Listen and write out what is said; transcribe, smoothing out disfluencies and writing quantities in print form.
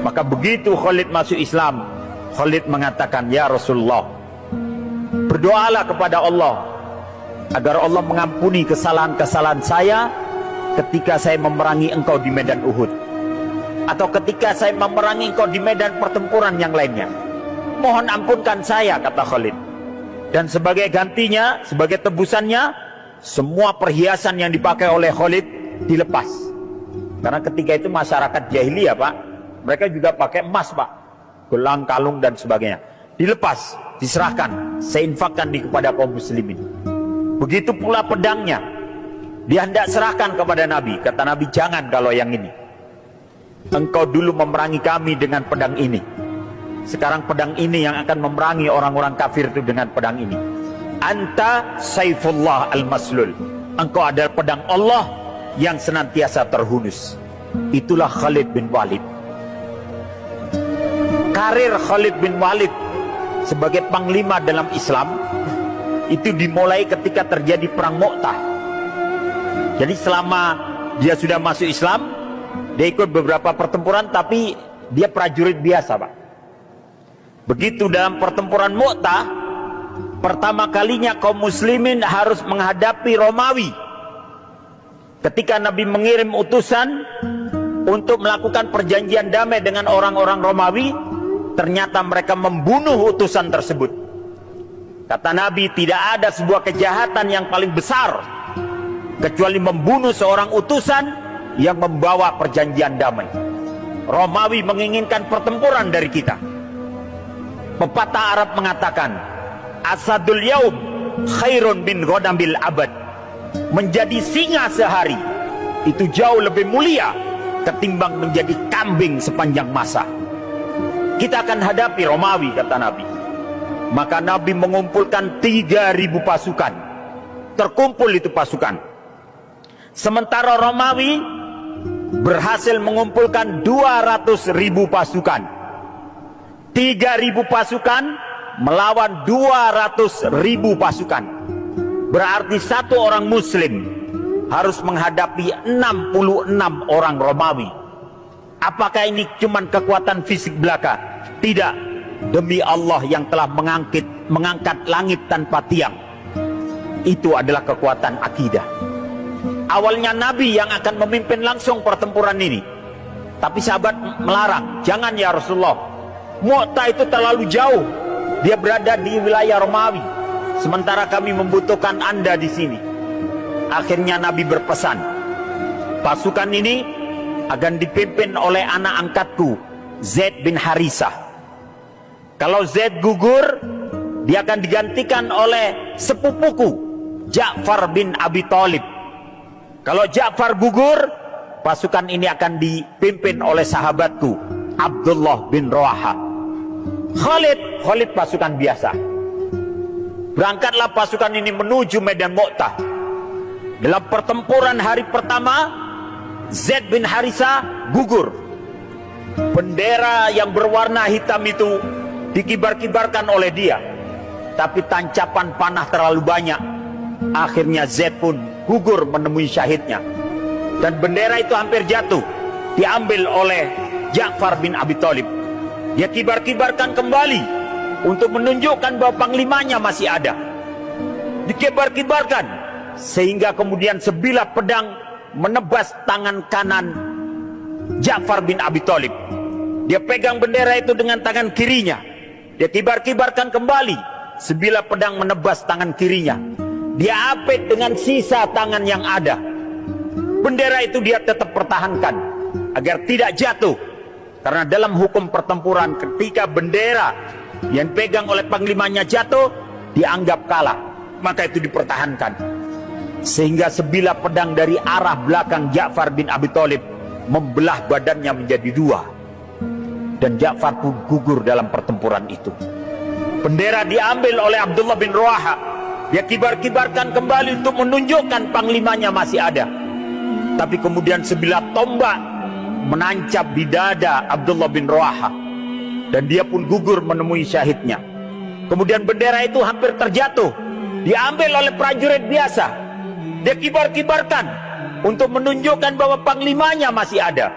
Maka begitu Khalid masuk Islam, Khalid mengatakan, ya Rasulullah, berdoalah kepada Allah agar Allah mengampuni kesalahan-kesalahan saya ketika saya memerangi engkau di medan Uhud, atau ketika saya memerangi engkau di medan pertempuran yang lainnya. Mohon ampunkan saya, kata Khalid. Dan sebagai gantinya, sebagai tebusannya, semua perhiasan yang dipakai oleh Khalid dilepas. Karena ketika itu masyarakat jahiliyah, Pak, mereka juga pakai emas, Pak, gelang, kalung dan sebagainya. Dilepas, diserahkan, saya infakkan kepada kaum muslimin. Begitu pula pedangnya, dia hendak serahkan kepada Nabi. Kata Nabi, jangan kalau yang ini. Engkau dulu memerangi kami dengan pedang ini, sekarang pedang ini yang akan memerangi orang-orang kafir itu dengan pedang ini. Anta Saifullah al-Maslul, engkau adalah pedang Allah yang senantiasa terhunus. Itulah Khalid bin Walid. Karir Khalid bin Walid sebagai panglima dalam Islam itu dimulai ketika terjadi perang Mu'tah. Jadi selama dia sudah masuk Islam, dia ikut beberapa pertempuran, tapi dia prajurit biasa, Pak. Begitu dalam pertempuran Mu'tah, pertama kalinya kaum muslimin harus menghadapi Romawi. Ketika Nabi mengirim utusan untuk melakukan perjanjian damai dengan orang-orang Romawi, ternyata mereka membunuh utusan tersebut. Kata Nabi, tidak ada sebuah kejahatan yang paling besar kecuali membunuh seorang utusan yang membawa perjanjian damai. Romawi menginginkan pertempuran dari kita. Pepatah Arab mengatakan, asadul yaum khairun bin ghodambil abad. Menjadi singa sehari itu jauh lebih mulia ketimbang menjadi kambing sepanjang masa. Kita akan hadapi Romawi, kata Nabi. Maka Nabi mengumpulkan 3.000 pasukan. Terkumpul itu pasukan. Sementara Romawi berhasil mengumpulkan 200.000 pasukan. 3.000 pasukan melawan 200.000 pasukan. Berarti satu orang muslim harus menghadapi 66 orang Romawi. Apakah ini cuma kekuatan fisik belaka? Tidak. Demi Allah yang telah mengangkat langit tanpa tiang, itu adalah kekuatan akidah. Awalnya Nabi yang akan memimpin langsung pertempuran ini, tapi sahabat melarang, jangan ya Rasulullah, Mu'tah itu terlalu jauh, dia berada di wilayah Romawi, sementara kami membutuhkan Anda di sini. Akhirnya Nabi berpesan, pasukan ini akan dipimpin oleh anak angkatku, Zaid bin Harisah. Kalau Zaid gugur, dia akan digantikan oleh sepupuku, Ja'far bin Abi Thalib. Kalau Ja'far gugur, pasukan ini akan dipimpin oleh sahabatku, Abdullah bin Rawaha. Khalid pasukan biasa. Berangkatlah pasukan ini menuju medan Mu'tah. Dalam pertempuran hari pertama, Zaid bin Harisah gugur. Bendera yang berwarna hitam itu dikibar-kibarkan oleh dia, tapi tancapan panah terlalu banyak. Akhirnya Zaid pun gugur menemui syahidnya, dan bendera itu hampir jatuh, diambil oleh Ja'far bin Abi Thalib. Dia kibar-kibarkan kembali untuk menunjukkan bahwa panglimanya masih ada. Dikibar-kibarkan sehingga kemudian sebilah pedang menebas tangan kanan Ja'far bin Abi Thalib. Dia pegang bendera itu dengan tangan kirinya. Dia kibar-kibarkan kembali, sebilah pedang menebas tangan kirinya. Dia apit dengan sisa tangan yang ada. Bendera itu dia tetap pertahankan agar tidak jatuh. Karena dalam hukum pertempuran, ketika bendera yang pegang oleh panglimanya jatuh, dianggap kalah. Maka itu dipertahankan. Sehingga sebilah pedang dari arah belakang Ja'far bin Abi Thalib membelah badannya menjadi dua. Dan Ja'far pun gugur dalam pertempuran itu. Bendera diambil oleh Abdullah bin Rawaha. Dia kibar-kibarkan kembali untuk menunjukkan panglimanya masih ada. Tapi kemudian sebilah tombak menancap di dada Abdullah bin Rawaha, dan dia pun gugur menemui syahidnya. Kemudian bendera itu hampir terjatuh, diambil oleh prajurit biasa. Dia kibar-kibarkan untuk menunjukkan bahwa panglimanya masih ada.